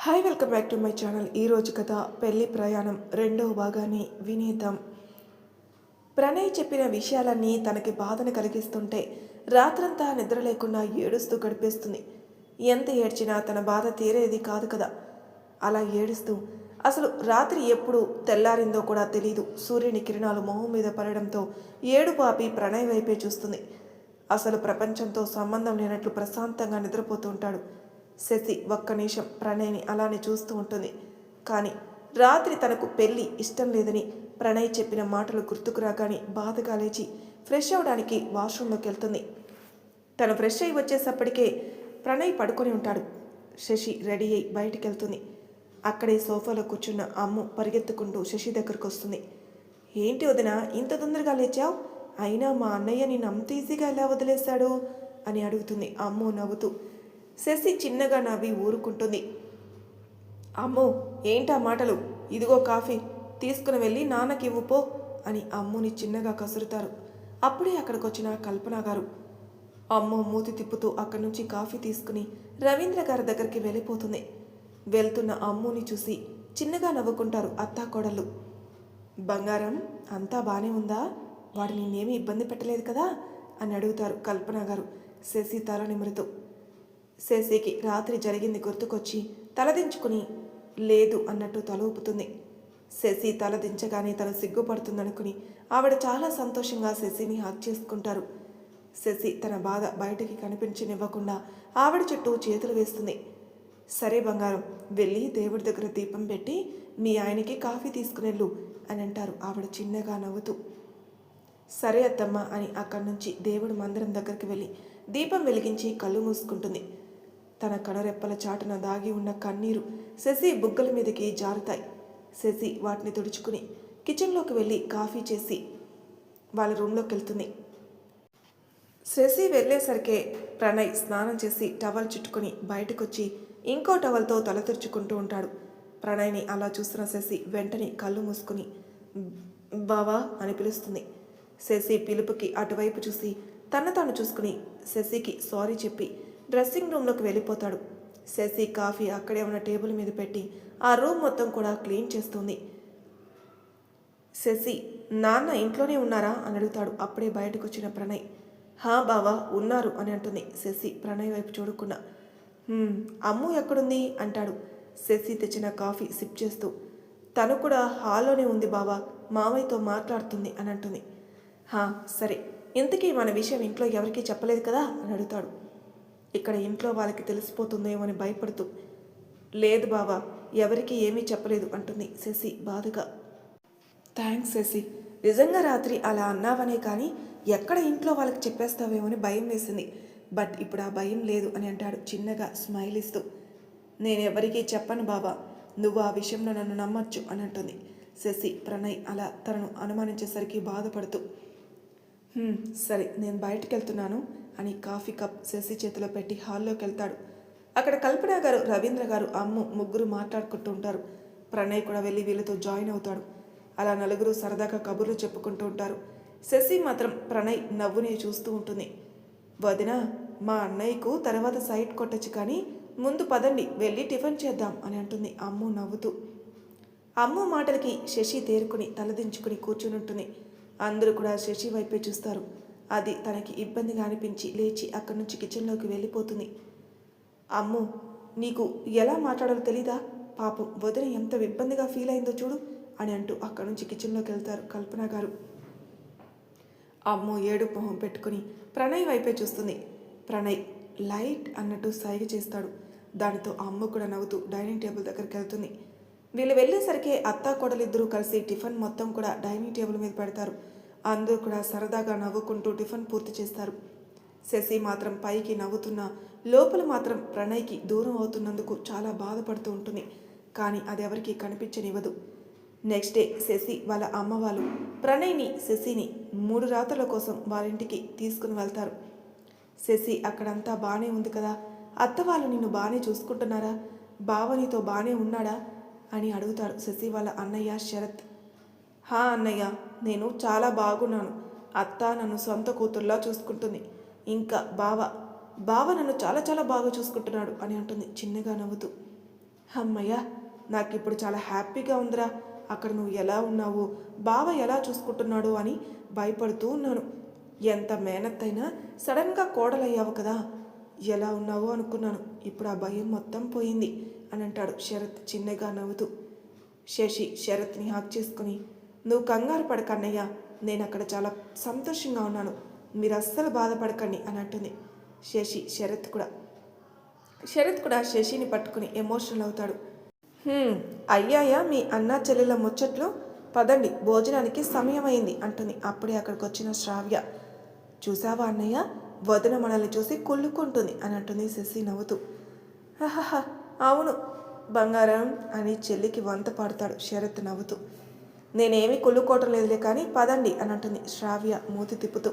Hi welcome back to my channel. ఈరోజు కథ పెళ్లి ప్రయాణం రెండవ భాగాన్ని వినేద్దాం. ప్రణయ్ చెప్పిన విషయాలన్నీ తనకి బాధను కలిగిస్తుంటే రాత్రంతా నిద్ర లేకుండా ఏడుస్తూ గడిపేస్తుంది. ఎంత ఏడ్చినా తన బాధ తీరేది కాదు కదా. అలా ఏడుస్తూ అసలు రాత్రి ఎప్పుడు తెల్లారిందో కూడా తెలీదు. సూర్యుని కిరణాలు మొహం మీద పడడంతో ఏడు పాపి ప్రణయ్ వైపే చూస్తుంది. అసలు ప్రపంచంతో సంబంధం లేనట్లు ప్రశాంతంగా నిద్రపోతూ ఉంటాడు. శశి ఒక్క నిమిషం ప్రణయ్ని అలానే చూస్తూ ఉంటుంది. కానీ రాత్రి తనకు పెళ్ళి ఇష్టం లేదని ప్రణయ్ చెప్పిన మాటలు గుర్తుకు రాగానే బాధగా లేచి ఫ్రెష్ అవడానికి వాష్రూంలోకి వెళ్తుంది. తను ఫ్రెష్ అయి వచ్చేసప్పటికే ప్రణయ్ పడుకొని ఉంటాడు. శశి రెడీ అయి బయటికి వెళ్తుంది. అక్కడే సోఫాలో కూర్చున్న అమ్ము పరిగెత్తుకుంటూ శశి దగ్గరకు వస్తుంది. ఏంటి వదిన ఇంత తొందరగా లేచావు? అయినా మా అన్నయ్య నిన్ను అంత ఈజీగా ఎలా వదిలేశాడు అని అడుగుతుంది అమ్ము నవ్వుతూ. శశి చిన్నగా నవ్వి ఊరుకుంటుంది. అమ్మో ఏంటా మాటలు, ఇదిగో కాఫీ తీసుకుని వెళ్ళి నాన్నకి ఇవ్వుపో అని అమ్ముని చిన్నగా కసురుతారు. అప్పుడే అక్కడికి వచ్చిన కల్పన గారు. అమ్ము మూతి తిప్పుతూ అక్కడి నుంచి కాఫీ తీసుకుని రవీంద్ర గారి దగ్గరికి వెళ్ళిపోతుంది. వెళ్తున్న అమ్ముని చూసి చిన్నగా నవ్వుకుంటారు అత్తాకోడళ్ళు. బంగారం అంతా బానే ఉందా? వాడు నిన్నేమీ ఇబ్బంది పెట్టలేదు కదా అని అడుగుతారు కల్పన గారు శశి తల నిమురుతూ. శశికి రాత్రి జరిగింది గుర్తుకొచ్చి తలదించుకుని లేదు అన్నట్టు తల ఊపుతుంది. శశి తలదించగానే తను సిగ్గుపడుతుందనుకుని ఆవిడ చాలా సంతోషంగా శశిని హక్ చేసుకుంటారు. శశి తన బాధ బయటికి కనిపించనివ్వకుండా ఆవిడ చుట్టూ చేతులు వేస్తుంది. సరే బంగారం, వెళ్ళి దేవుడి దగ్గర దీపం పెట్టి మీ ఆయనకి కాఫీ తీసుకునెళ్ళు అని అంటారు ఆవిడ చిన్నగా నవ్వుతూ. సరే అత్తమ్మ అని అక్కడి నుంచి దేవుడి మందిరం దగ్గరికి వెళ్ళి దీపం వెలిగించి కళ్ళు మూసుకుంటుంది. తన కనురెప్పల చాటున దాగి ఉన్న కన్నీరు శశి బుగ్గల మీదకి జారుతాయి. శశి వాటిని తుడుచుకుని కిచెన్లోకి వెళ్ళి కాఫీ చేసి వాళ్ళ రూమ్లోకి వెళ్తుంది. శశి వెళ్ళేసరికే ప్రణయ్ స్నానం చేసి టవల్ చుట్టుకుని బయటకొచ్చి ఇంకో టవల్తో తల తుడుచుకుంటూ ఉంటాడు. ప్రణయ్ని అలా చూస్తున్న శశి వెంటనే కళ్ళు మూసుకుని బావా అని పిలుస్తుంది. శశి పిలుపుకి అటువైపు చూసి తాను చూసుకుని శశికి సారీ చెప్పి డ్రెస్సింగ్ రూమ్లోకి వెళ్ళిపోతాడు. శశి కాఫీ అక్కడే ఉన్న టేబుల్ మీద పెట్టి ఆ రూమ్ మొత్తం కూడా క్లీన్ చేస్తుంది. శశి నాన్న ఇంట్లోనే ఉన్నారా అని అడుగుతాడు. అప్పుడే బయటకు వచ్చిన ప్రణయ్. హా బావా ఉన్నారు అని అంటుంది శశి ప్రణయ్ వైపు చూడకుండా. అమ్ము ఎక్కడుంది అంటాడు శశి తెచ్చిన కాఫీ సిప్ చేస్తూ. తను కూడా హాల్లోనే ఉంది బావా, మామయ్యతో మాట్లాడుతుంది అని అంటుంది. సరే, ఇంతకీ మన విషయం ఇంట్లో ఎవరికీ చెప్పలేదు కదా అని అడుగుతాడు. ఇక్కడ ఇంట్లో వాళ్ళకి తెలిసిపోతుందేమో అని భయపడుతూ. లేదు బావా, ఎవరికీ ఏమీ చెప్పలేదు అంటుంది శశి బాధగా. థ్యాంక్స్ శశి, నిజంగా రాత్రి అలా అన్నావనే కానీ ఎక్కడ ఇంట్లో వాళ్ళకి చెప్పేస్తావేమో అని భయం వేసింది. బట్ ఇప్పుడు ఆ భయం లేదు అని అంటాడు చిన్నగా స్మైల్ ఇస్తూ. నేనెవరికీ చెప్పను బావా, నువ్వు ఆ విషయంలో నన్ను నమ్మొచ్చు అని అంటుంది శశి. ప్రణయ్ అలా తనను అనుమానించేసరికి బాధపడుతూ సరే నేను బయటికి వెళ్తున్నాను అని కాఫీ కప్ శశి చేతిలో పెట్టి హాల్లోకి వెళ్తాడు. అక్కడ కల్పన గారు, రవీంద్ర గారు, అమ్ము ముగ్గురు మాట్లాడుకుంటూ ఉంటారు. ప్రణయ్ కూడా వెళ్ళి వీళ్ళతో జాయిన్ అవుతాడు. అలా నలుగురు సరదాగా కబుర్లు చెప్పుకుంటూ ఉంటారు. శశి మాత్రం ప్రణయ్ నవ్వుని చూస్తూ ఉంటుంది. వదినా, మా అన్నయ్యకు తర్వాత సైట్ కొట్టచ్చు కానీ ముందు పదండి వెళ్ళి టిఫిన్ చేద్దాం అని అంటుంది అమ్ము నవ్వుతూ. అమ్ము మాటలకి శశి తేరుకుని తలదించుకుని కూర్చుని ఉంటుంది. అందరూ కూడా శశి వైపే చూస్తారు. అది తనకి ఇబ్బందిగా అనిపించి లేచి అక్కడి నుంచి కిచెన్లోకి వెళ్ళిపోతుంది. అమ్ము, నీకు ఎలా మాట్లాడాలో తెలీదా? పాపం వదిన ఎంత ఇబ్బందిగా ఫీల్ అయిందో చూడు అని అంటూ అక్కడి నుంచి కిచెన్లోకి వెళ్తారు కల్పన గారు. అమ్ము ఏడు మొహం పెట్టుకుని ప్రణయ్ వైపే చూస్తుంది. ప్రణయ్ లైట్ అన్నట్టు సైగ చేస్తాడు. దానితో అమ్మ కూడా నవ్వుతూ డైనింగ్ టేబుల్ దగ్గరికి వెళ్తుంది. వీళ్ళు వెళ్ళేసరికి అత్తా కోడలిద్దరూ కలిసి టిఫిన్ మొత్తం కూడా డైనింగ్ టేబుల్ మీద పెడతారు. అందరూ కూడా సరదాగా నవ్వుకుంటూ టిఫిన్ పూర్తి చేస్తారు. శశి మాత్రం పైకి నవ్వుతున్నా లోపల మాత్రం ప్రణయ్కి దూరం అవుతున్నందుకు చాలా బాధపడుతూ ఉంటుంది. కానీ అది ఎవరికి కనిపించనివ్వదు. నెక్స్ట్ డే శశి వాళ్ళ అమ్మ వాళ్ళు ప్రణయ్ని శశిని 3 రాత్రుల కోసం వాళ్ళింటికి తీసుకుని వెళ్తారు. శశి అక్కడంతా బాగానే ఉంది కదా, అత్త వాళ్ళు నిన్ను బాగానే చూసుకుంటున్నారా, బావ నీతో బాగానే ఉన్నాడా అని అడుగుతాడు శశి వాళ్ళ అన్నయ్య శరత్. అన్నయ్య, నేను చాలా బాగున్నాను. అత్త నన్ను సొంత కూతుర్లా చూసుకుంటుంది. ఇంకా బావ నన్ను చాలా చాలా బాగా చూసుకుంటున్నాడు అని అంటుంది చిన్నగా నవ్వుతూ. అమ్మయ్య, నాకిప్పుడు చాలా హ్యాపీగా ఉందిరా. అక్కడ నువ్వు ఎలా ఉన్నావు, బావ ఎలా చూసుకుంటున్నాడు అని భయపడుతూ ఉన్నాను. ఎంత మేనత్తైనా సడన్గా కోడలయ్యావు కదా, ఎలా ఉన్నావు అనుకున్నాను. ఇప్పుడు ఆ భయం మొత్తం పోయింది అని అంటాడు శరత్ చిన్నగా నవ్వుతూ. శశి శరత్ని హాక్ చేసుకుని, నువ్వు కంగారు పడకన్నయ్య, నేను అక్కడ చాలా సంతోషంగా ఉన్నాను, మీరు అస్సలు బాధపడకండి అని అంటుంది శరత్ కూడా శశిని పట్టుకుని ఎమోషనల్ అవుతాడు. అయ్యాయా మీ అన్నా చెల్లెల ముచ్చట్లు, పదండి భోజనానికి సమయం అయింది అంటుంది. అప్పుడే అక్కడికి వచ్చిన శ్రావ్య. చూసావా అన్నయ్య, వదిన మనల్ని చూసి కుళ్ళుకుంటుంది అని అంటుంది శశి నవ్వుతూ. హహహ, అవును బంగారం అని చెల్లికి వంత పాడుతాడు శరత్ నవ్వుతూ. నేనేమీ కుళ్ళుకోవటం లేదులే కానీ పదండి అని అంటుంది శ్రావ్య మూతి తిప్పుతూ.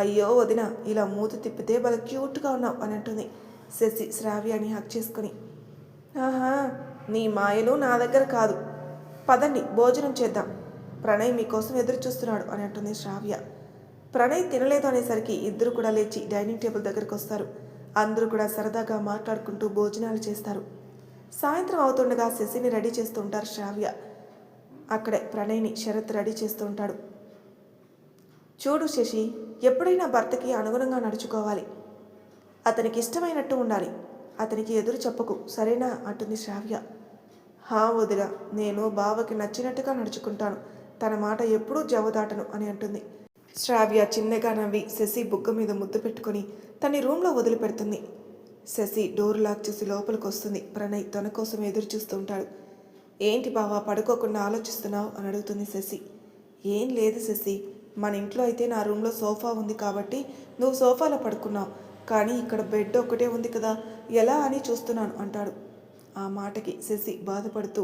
అయ్యో వదిన, ఇలా మూతి తిప్పితే బాగా క్యూట్గా ఉన్నావు అని అంటుంది శశి శ్రావ్యాని హక్ చేసుకుని. ఆహా, నీ మాయలు నా దగ్గర కాదు, పదండి భోజనం చేద్దాం, ప్రణయ్ మీకోసం ఎదురు చూస్తున్నాడు అని అంటుంది శ్రావ్య. ప్రణయ్ తినలేదు అనేసరికి ఇద్దరు కూడా లేచి డైనింగ్ టేబుల్ దగ్గరికి వస్తారు. అందరూ కూడా సరదాగా మాట్లాడుకుంటూ భోజనాలు చేస్తారు. సాయంత్రం అవుతుండగా శశిని రెడీ చేస్తూ ఉంటారు శ్రావ్య. అక్కడే ప్రణయ్ని శరత్ రెడీ చేస్తూ ఉంటాడు. చూడు శశి, ఎప్పుడైనా భర్తకి అనుగుణంగా నడుచుకోవాలి, అతనికి ఇష్టమైనట్టు ఉండాలి, అతనికి ఎదురు చెప్పకు సరేనా అంటుంది శ్రావ్య. హా వదిలా, నేను బావకి నచ్చినట్టుగా నడుచుకుంటాను, తన మాట ఎప్పుడూ జవదాటను అని అంటుంది. శ్రావ్య చిన్నగా నవ్వి శశి బుగ్గ మీద ముద్దు పెట్టుకుని తన రూమ్లో వదిలిపెడుతుంది. శశి డోర్ లాక్ చేసి లోపలికి వస్తుంది. ప్రణయ్ తన కోసం ఎదురు చూస్తూ ఉంటాడు. ఏంటి బావా పడుకోకుండా ఆలోచిస్తున్నావు అని అడుగుతుంది శశి. ఏం లేదు శశి, మన ఇంట్లో అయితే నా రూమ్లో సోఫా ఉంది కాబట్టి నువ్వు సోఫాలో పడుకున్నావు, కానీ ఇక్కడ బెడ్ ఒక్కటే ఉంది కదా, ఎలా అని చూస్తున్నాను అంటాడు. ఆ మాటకి శశి బాధపడుతూ,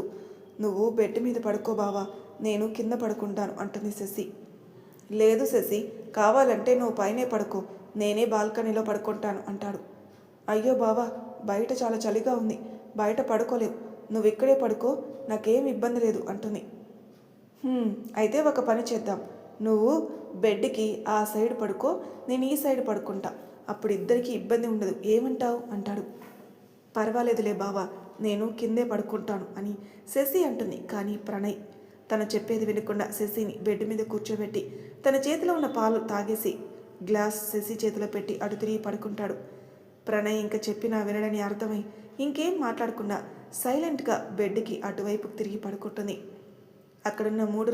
నువ్వు బెడ్ మీద పడుకో బావా, నేను కింద పడుకుంటాను అంటుంది శశి. లేదు శశి, కావాలంటే నువ్వు పైనే పడుకో, నేనే బాల్కనీలో పడుకుంటాను అంటాడు. అయ్యో బావా, బయట చాలా చలిగా ఉంది, బయట పడుకోలేవు, నువ్వు ఇక్కడే పడుకో, నాకేం ఇబ్బంది లేదు అంటుంది. అయితే ఒక పని చేద్దాం, నువ్వు బెడ్కి ఆ సైడ్ పడుకో, నేను ఈ సైడ్ పడుకుంటా, అప్పుడు ఇద్దరికీ ఇబ్బంది ఉండదు, ఏమంటావు అంటాడు. పర్వాలేదులే బావా, నేను కిందే పడుకుంటాను అని శశి అంటుంది. కానీ ప్రణయ్ తను చెప్పేది వినకుండా శశిని బెడ్ మీద కూర్చోబెట్టి తన చేతిలో ఉన్న పాలు తాగేసి గ్లాస్ శశి చేతిలో పెట్టి అటు తిరిగి పడుకుంటాడు. ప్రణయ్ ఇంకా చెప్పినా వినడని అర్థమై ఇంకేం మాట్లాడకుండా సైలెంట్గా బెడ్కి అటువైపుకు తిరిగి పడుకుంటుంది. అక్కడున్న మూడు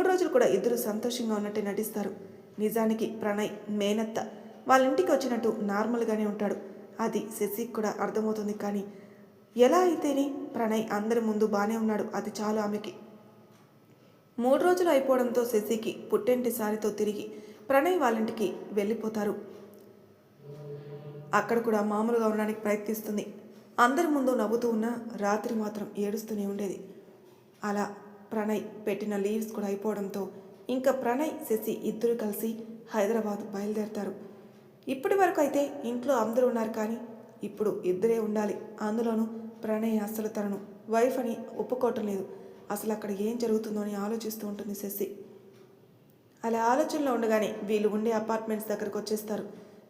రోజులు కూడా ఇద్దరు సంతోషంగా ఉన్నట్టే నటిస్తారు. నిజానికి ప్రణయ్ మేనత్త వాళ్ళ ఇంటికి వచ్చినట్టు నార్మల్గానే ఉంటాడు. అది శశికి కూడా అర్థమవుతుంది. కానీ ఎలా అయితేనే ప్రణయ్ అందరి ముందు బాగానే ఉన్నాడు, అది చాలు ఆమెకి. 3 రోజులు అయిపోవడంతో శశికి పుట్టెంటి సారితో తిరిగి ప్రణయ్ వాళ్ళింటికి వెళ్ళిపోతారు. అక్కడ కూడా మామూలుగా ఉండడానికి ప్రయత్నిస్తుంది. అందరి ముందు నవ్వుతూ ఉన్న రాత్రి మాత్రం ఏడుస్తూనే ఉండేది. అలా ప్రణయ్ పెట్టిన లీవ్స్ కూడా అయిపోవడంతో ఇంకా ప్రణయ్ శశి ఇద్దరు కలిసి హైదరాబాద్ బయలుదేరతారు. ఇప్పటి వరకు అయితే ఇంట్లో అందరూ ఉన్నారు, కానీ ఇప్పుడు ఇద్దరే ఉండాలి. అందులోనూ ప్రణయ్ అస్సలు తనను వైఫ్ అని ఒప్పుకోవటం లేదు. అసలు అక్కడ ఏం జరుగుతుందో అని ఆలోచిస్తూ ఉంటుంది శశి. అలా ఆలోచనలో ఉండగానే వీళ్ళు ఉండే అపార్ట్మెంట్స్ దగ్గరకు వచ్చేస్తారు.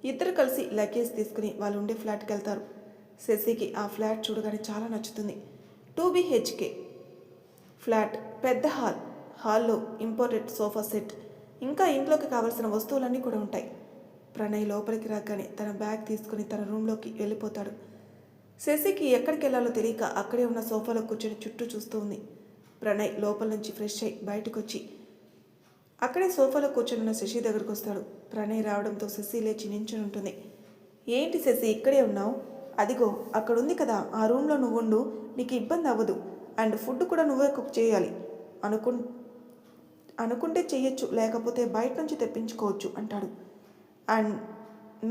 ఇద్దరు కలిసి లగేజ్ తీసుకుని వాళ్ళు ఉండే ఫ్లాట్కి వెళ్తారు. శశికి ఆ ఫ్లాట్ చూడగానే చాలా నచ్చుతుంది. 2 BHK ఫ్లాట్, పెద్ద హాల్లో ఇంపోర్టెడ్ సోఫా సెట్, ఇంకా ఇంట్లోకి కావాల్సిన వస్తువులన్నీ కూడా ఉంటాయి. ప్రణయ్ లోపలికి రాగానే తన బ్యాగ్ తీసుకుని తన రూమ్లోకి వెళ్ళిపోతాడు. శశికి ఎక్కడికి వెళ్ళాలో తెలియక అక్కడే ఉన్న సోఫాలో కూర్చొని చుట్టూ చూస్తూ ఉంది. ప్రణయ్ లోపల నుంచి ఫ్రెష్ అయి బయటకు వచ్చి అక్కడే సోఫాలో కూర్చొని శశి దగ్గరకు వస్తాడు. ప్రణయ్ రావడంతో శశి లేచి నించుని ఉంటుంది. ఏంటి శశి ఇక్కడే ఉన్నావు? అదిగో అక్కడ ఉంది కదా ఆ రూమ్లో నువ్వు ఉండు, నీకు ఇబ్బంది అవ్వదు, అండ్ ఫుడ్ కూడా నువ్వే కుక్ చేయాలి, అనుకుంటే చెయ్యొచ్చు, లేకపోతే బయట నుంచి తెప్పించుకోవచ్చు అంటాడు. అండ్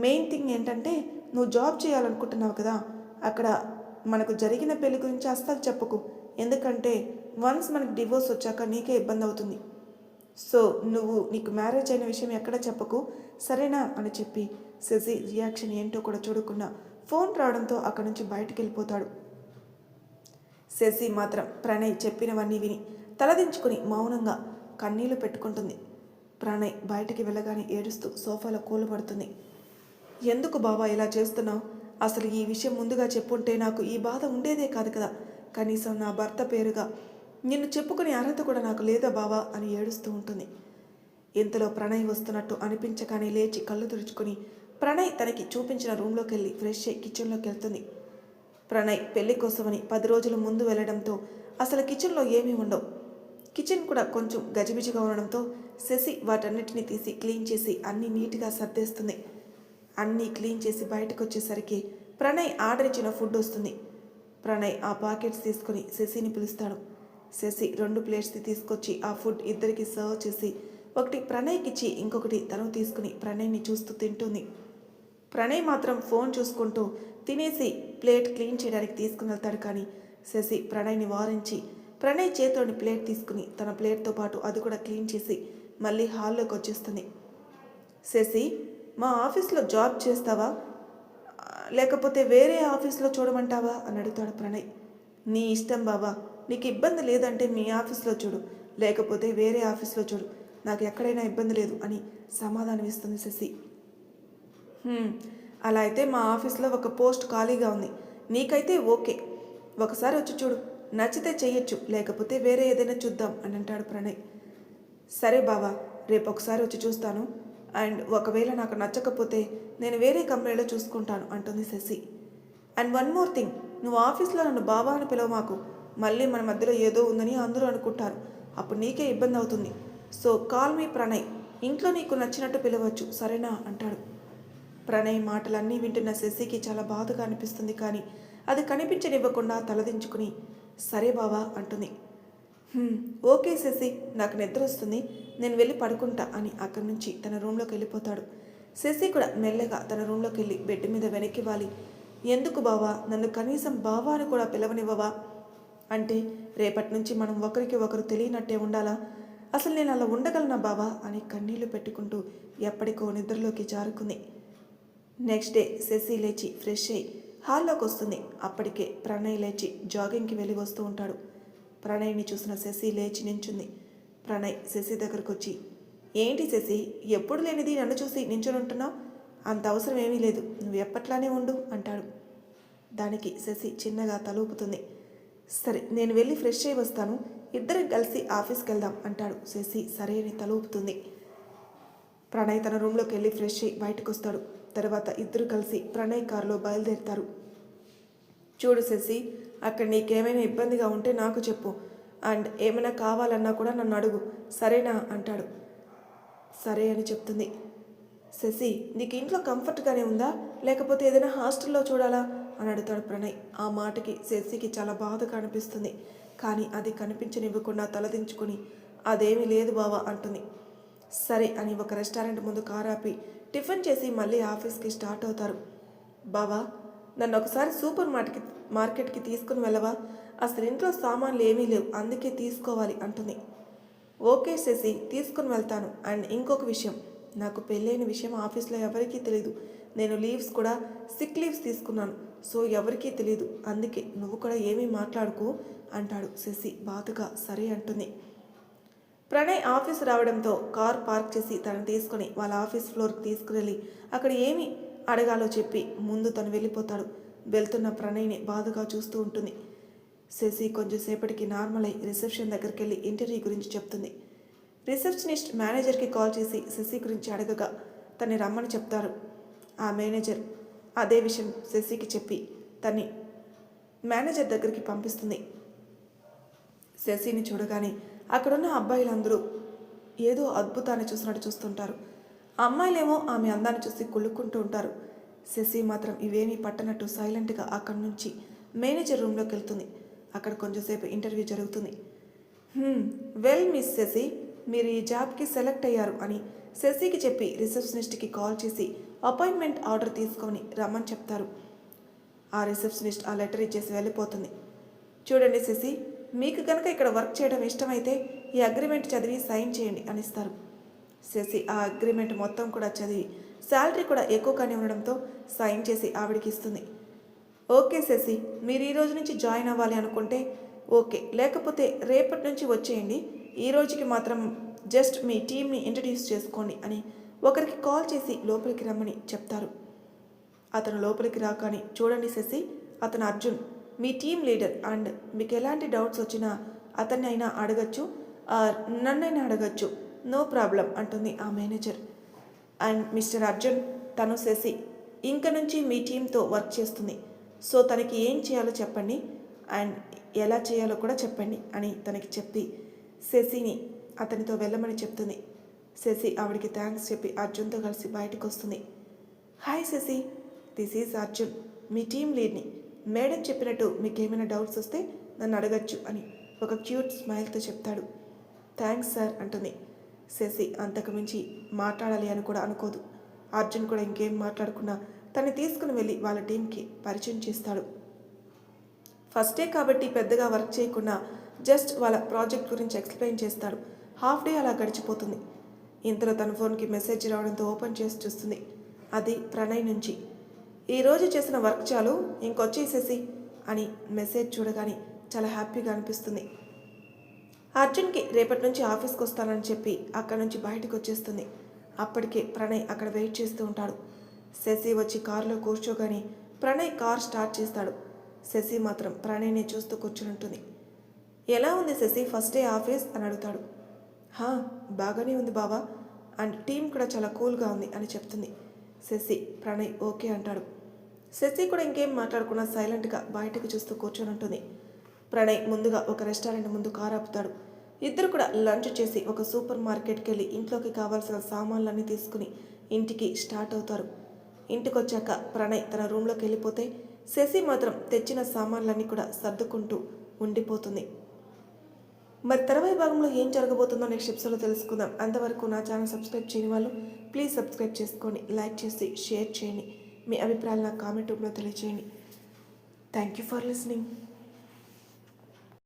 మెయిన్ థింగ్ ఏంటంటే నువ్వు జాబ్ చేయాలనుకుంటున్నావు కదా, అక్కడ మనకు జరిగిన పెళ్లి గురించి అస్సలు చెప్పకు, ఎందుకంటే వన్స్ మనకు డివోర్స్ వచ్చాక నీకే ఇబ్బంది అవుతుంది. సో నీకు మ్యారేజ్ అయిన విషయం ఎక్కడ చెప్పకు, సరేనా అని చెప్పి శశి రియాక్షన్ ఏంటో కూడా చూడకుండా ఫోన్ రావడంతో అక్కడి నుంచి బయటికి వెళ్ళిపోతాడు. శశి మాత్రం ప్రణయ్ చెప్పినవన్నీ విని తలదించుకుని మౌనంగా కన్నీళ్లు పెట్టుకుంటుంది. ప్రణయ్ బయటికి వెళ్ళగానే ఏడుస్తూ సోఫాలో కూలబడుతుంది. ఎందుకు బావా ఇలా చేస్తున్నావు? అసలు ఈ విషయం ముందుగా చెప్పుంటే నాకు ఈ బాధ ఉండేదే కాదు కదా. కనీసం నా భర్త పేరుగా నిన్ను చెప్పుకునే అర్హత కూడా నాకు లేదా బావా అని ఏడుస్తూ ఉంటుంది. ఇంతలో ప్రణయ్ వస్తున్నట్టు అనిపించగానే లేచి కళ్ళు తుడుచుకుని ప్రణయ్ తనకి చూపించిన రూమ్లోకి వెళ్ళి ఫ్రెష్ అయ్యి కిచెన్లోకి వెళ్తుంది. ప్రణయ్ పెళ్లి కోసమని 10 రోజుల ముందు వెళ్ళడంతో అసలు కిచెన్లో ఏమీ ఉండవు. కిచెన్ కూడా కొంచెం గజిబిజిగా ఉండడంతో శశి వాటన్నిటిని తీసి క్లీన్ చేసి అన్నీ నీట్గా సర్దేస్తుంది. అన్నీ క్లీన్ చేసి బయటకు వచ్చేసరికి ప్రణయ్ ఆర్డర్ ఇచ్చిన ఫుడ్ వస్తుంది. ప్రణయ్ ఆ పాకెట్స్ తీసుకుని శశిని పిలుస్తాడు. శశి 2 ప్లేట్స్ తీసుకొచ్చి ఆ ఫుడ్ ఇద్దరికి సర్వ్ చేసి ఒకటి ప్రణయ్కి ఇచ్చి ఇంకొకటి తను తీసుకుని ప్రణయ్ని చూస్తూ తింటుంది. ప్రణయ్ మాత్రం ఫోన్ చూసుకుంటూ తినేసి ప్లేట్ క్లీన్ చేయడానికి తీసుకుని వెళ్తాడు. కానీ శశి ప్రణయ్ని వారించి ప్రణయ్ చేతిలోని ప్లేట్ తీసుకుని తన ప్లేట్తో పాటు అది కూడా క్లీన్ చేసి మళ్ళీ హాల్లోకి వచ్చేస్తుంది. శశి, మా ఆఫీస్లో జాబ్ చేస్తావా లేకపోతే వేరే ఆఫీస్లో చూడమంటావా అని అడుగుతాడు ప్రణయ్. నీ ఇష్టం బావా, నీకు ఇబ్బంది లేదంటే మీ ఆఫీస్లో చూడు, లేకపోతే వేరే ఆఫీస్లో చూడు, నాకు ఎక్కడైనా ఇబ్బంది లేదు అని సమాధానం ఇస్తుంది శశి. అలా అయితే మా ఆఫీస్లో ఒక పోస్ట్ ఖాళీగా ఉంది, నీకైతే ఓకే, ఒకసారి వచ్చి చూడు, నచ్చితే చెయ్యొచ్చు, లేకపోతే వేరే ఏదైనా చూద్దాం అని అంటాడు ప్రణయ్. సరే బావా, రేపు ఒకసారి వచ్చి చూస్తాను, అండ్ ఒకవేళ నాకు నచ్చకపోతే నేను వేరే కంపెనీలో చూసుకుంటాను అంటుంది Shashi. And one more thing, నువ్వు ఆఫీస్లో నన్ను బావా అని పిలవ మాకు, మళ్ళీ మన మధ్యలో ఏదో ఉందని అందరూ అనుకుంటారు, అప్పుడు నీకే ఇబ్బంది అవుతుంది. సో కాల్ మీ ప్రణయ్, ఇంట్లో నీకు నచ్చినట్టు పిలవచ్చు, సరేనా అంటాడు. ప్రణయ్ మాటలన్నీ వింటున్న శశికి చాలా బాధగా అనిపిస్తుంది. కానీ అది కనిపించనివ్వకుండా తలదించుకుని సరే బావా అంటుంది. ఓకే శశి, నాకు నిద్ర వస్తుంది, నేను వెళ్ళి పడుకుంటా అని అక్కడి నుంచి తన రూమ్లోకి వెళ్ళిపోతాడు. శశి కూడా మెల్లగా తన రూమ్లోకి వెళ్ళి బెడ్ మీద వెనక్కి వాలి, ఎందుకు బావా, నన్ను కనీసం బావా అని కూడా పిలవనివ్వవా? అంటే రేపటి నుంచి మనం ఒకరికి ఒకరు తెలియనట్టే ఉండాలా? అసలు నేను అలా ఉండగలనా బావా అని కన్నీళ్లు పెట్టుకుంటూ ఎప్పటికో నిద్రలోకి జారుకుంది. నెక్స్ట్ డే శశి లేచి ఫ్రెష్ అయ్యి హాల్లోకి వస్తుంది. అప్పటికే ప్రణయ్ లేచి జాగింగ్కి వెళ్ళి వస్తూ ఉంటాడు. ప్రణయ్ని చూసిన శశి లేచి నించుంది. ప్రణయ్ శశి దగ్గరకు వచ్చి, ఏంటి శశి, ఎప్పుడు లేనిది నన్ను చూసి నించుని ఉంటున్నావు? అంత అవసరం ఏమీ లేదు, నువ్వు ఎప్పట్లానే ఉండు అంటాడు. దానికి శశి చిన్నగా తలూపుతుంది. సరే, నేను వెళ్ళి ఫ్రెష్ అయ్యి వస్తాను, ఇద్దరం కలిసి ఆఫీస్కి వెళ్దాం అంటాడు. శశి సరే అని తలూపుతుంది. ప్రణయ్ తన రూమ్లోకి వెళ్ళి ఫ్రెష్ అయ్యి బయటకు వస్తాడు. తర్వాత ఇద్దరు కలిసి ప్రణయ్ కారులో బయలుదేరుతారు. చూడు శశి, అక్కడ నీకేమైనా ఇబ్బందిగా ఉంటే నాకు చెప్పు, అండ్ ఏమైనా కావాలన్నా కూడా నన్ను అడుగు, సరేనా అంటాడు. సరే అని చెప్తుంది. శశి, నీకు ఇంట్లో కంఫర్ట్గానే ఉందా, లేకపోతే ఏదైనా హాస్టల్లో చూడాలా అని అడుగుతాడు ప్రణయ్. ఆ మాటకి శశికి చాలా బాధగా అనిపిస్తుంది. కానీ అది కనిపించనివ్వకుండా తలదించుకొని అదేమీ లేదు బావా అంటుంది. సరే అని ఒక రెస్టారెంట్ ముందు కారాపి టిఫిన్ చేసి మళ్ళీ ఆఫీస్కి స్టార్ట్ అవుతారు. బావా, నన్ను ఒకసారి సూపర్ మార్కెట్కి తీసుకుని వెళ్ళవా? అసలు ఇంట్లో సామాన్లు ఏమీ లేవు, అందుకే తీసుకోవాలి అంటుంది. ఓకే శశి, తీసుకుని వెళ్తాను. అండ్ ఇంకొక విషయం, నాకు పెళ్ళైన విషయం ఆఫీస్లో ఎవరికీ తెలియదు, నేను లీవ్స్ కూడా సిక్ లీవ్స్ తీసుకున్నాను, సో ఎవరికీ తెలియదు, అందుకే నువ్వు కూడా ఏమీ మాట్లాడుకో అంటాడు. శశి బాధగా సరే అంటుంది. ప్రణయ్ ఆఫీస్ రావడంతో కార్ పార్క్ చేసి తను తీసుకుని వాళ్ళ ఆఫీస్ ఫ్లోర్కి తీసుకువెళ్ళి అక్కడ ఏమి అడగాలో చెప్పి ముందు తను వెళ్ళిపోతాడు. వెళ్తున్న ప్రణయ్ని బాధగా చూస్తూ ఉంటుంది. శశి కొంచెంసేపటికి నార్మల్ అయి రిసెప్షన్ దగ్గరికి వెళ్ళి ఇంటర్వ్యూ గురించి చెప్తుంది. రిసెప్షనిస్ట్ మేనేజర్కి కాల్ చేసి శశి గురించి అడగగా తన్ని రమ్మని చెప్తారు. ఆ మేనేజర్ అదే విషయం శశికి చెప్పి తన్ని మేనేజర్ దగ్గరికి పంపిస్తుంది. శశిని చూడగానే అక్కడున్న అబ్బాయిలందరూ ఏదో అద్భుతాన్ని చూసినట్టు చూస్తుంటారు. అమ్మాయిలేమో ఆమె అందాన్ని చూసి కుళ్ళుకుంటూ ఉంటారు. శశి మాత్రం ఇవేమీ పట్టనట్టు సైలెంట్గా అక్కడి నుంచి మేనేజర్ రూమ్లోకి వెళ్తుంది. అక్కడ కొంచెంసేపు ఇంటర్వ్యూ జరుగుతుంది. వెల్ మిస్ శశి, మీరు ఈ జాబ్కి సెలెక్ట్ అయ్యారు అని శశికి చెప్పి రిసెప్షనిస్ట్కి కాల్ చేసి అపాయింట్మెంట్ ఆర్డర్ తీసుకొని రమ్మని చెప్తారు. ఆ రిసెప్షనిస్ట్ ఆ లెటర్ ఇచ్చేసి వెళ్ళిపోతుంది. చూడండి శశి, మీకు కనుక ఇక్కడ వర్క్ చేయడం ఇష్టమైతే ఈ అగ్రిమెంట్ చదివి సైన్ చేయండి అని ఇస్తారు. శశి ఆ అగ్రిమెంట్ మొత్తం కూడా చదివి శాలరీ కూడా ఎక్కువగానే ఉండడంతో సైన్ చేసి ఆవిడికి ఇస్తుంది. ఓకే శశి, మీరు ఈ రోజు నుంచి జాయిన్ అవ్వాలి అనుకుంటే ఓకే, లేకపోతే రేపటి నుంచి వచ్చేయండి, ఈ రోజుకి మాత్రం జస్ట్ మీ టీంని ఇంట్రడ్యూస్ చేసుకోండి అని ఒకరికి కాల్ చేసి లోపలికి రమ్మని చెప్తారు. అతను లోపలికి రాగానే, చూడండి శశి, అతను అర్జున్, మీ టీం లీడర్, అండ్ మీకు ఎలాంటి డౌట్స్ వచ్చినా అతన్ని అయినా అడగచ్చు, నన్నైనా అడగచ్చు, నో ప్రాబ్లం అంటుంది ఆ మేనేజర్. అండ్ మిస్టర్ అర్జున్, తను శశి ఇంక నుంచి మీ టీంతో వర్క్ చేస్తుంది. సో తనకి ఏం చేయాలో చెప్పండి అండ్ ఎలా చేయాలో కూడా చెప్పండి అని తనకి చెప్పి శశిని అతనితో వెళ్ళమని చెప్తుంది. శశి ఆవిడికి థ్యాంక్స్ చెప్పి అర్జున్తో కలిసి బయటకు వస్తుంది. Hi Shashi, this is Arjun, మీ టీం లీడ్ని. మేడం చెప్పినట్టు మీకేమైనా డౌట్స్ వస్తే నన్ను అడగచ్చు అని ఒక క్యూట్ స్మైల్తో చెప్తాడు. థ్యాంక్స్ సార్ అంటుంది. శశి అంతకు మించి మాట్లాడాలి అని కూడా అనుకోదు. అర్జున్ కూడా ఇంకేం మాట్లాడకుండా తన్ని తీసుకుని వెళ్ళి వాళ్ళ టీంకి పరిచయం చేస్తాడు. ఫస్ట్ డే కాబట్టి పెద్దగా వర్క్ చేయకుండా జస్ట్ వాళ్ళ ప్రాజెక్ట్ గురించి ఎక్స్ప్లెయిన్ చేస్తాడు. హాఫ్ డే అలా గడిచిపోతుంది. ఇంతలో తన ఫోన్కి మెసేజ్ రావడంతో ఓపెన్ చేసి చూస్తుంది. అది ప్రణయ్ నుంచి. ఈరోజు చేసిన వర్క్ చాలు, ఇంకొచ్చేసేసి అని మెసేజ్ చూడగానే చాలా హ్యాపీగా అనిపిస్తుంది. అర్జున్కి రేపటి నుంచి ఆఫీస్కి వస్తానని చెప్పి అక్కడి నుంచి బయటకు వచ్చేస్తుంది. అప్పటికే ప్రణయ్ అక్కడ వెయిట్ చేస్తూ ఉంటాడు. శశి వచ్చి కారులో కూర్చోగానే ప్రణయ్ కార్ స్టార్ట్ చేస్తాడు. శశి మాత్రం ప్రణయ్ని చూస్తూ కూర్చుని ఉంటుంది. ఎలా ఉంది శశి ఫస్ట్ డే ఆఫీస్ అని అడుగుతాడు. బాగానే ఉంది బావా, అండ్ టీం కూడా చాలా కూల్గా ఉంది అని చెప్తుంది. శశి ప్రణయ్ ఓకే అంటాడు. శశి కూడా ఇంకేం మాట్లాడకుండా సైలెంట్గా బయటకు చూస్తూ కూర్చొని ఉంటుంది. ప్రణయ్ ముందుగా ఒక రెస్టారెంట్ ముందు కారు ఆపుతాడు. ఇద్దరు కూడా లంచ్ చేసి ఒక సూపర్ మార్కెట్కి వెళ్ళి ఇంట్లోకి కావాల్సిన సామాన్లన్నీ తీసుకుని ఇంటికి స్టార్ట్ అవుతారు. ఇంటికి వచ్చాక ప్రణయ్ తన రూమ్లోకి వెళ్ళిపోతే శశి మాత్రం తెచ్చిన సామాన్లన్నీ కూడా సర్దుకుంటూ ఉండిపోతుంది. మరి తర్వాయి భాగంలో ఏం జరగబోతుందో నెక్స్ట్ ఎపిసోడ్లో తెలుసుకుందాం. అంతవరకు నా ఛానల్ సబ్స్క్రైబ్ చేయని వాళ్ళు ప్లీజ్ సబ్స్క్రైబ్ చేసుకోండి, లైక్ చేసి షేర్ చేయండి, మీ అభిప్రాయాలు నాకు కామెంట్ రూపంలో తెలియజేయండి. Thank you for listening.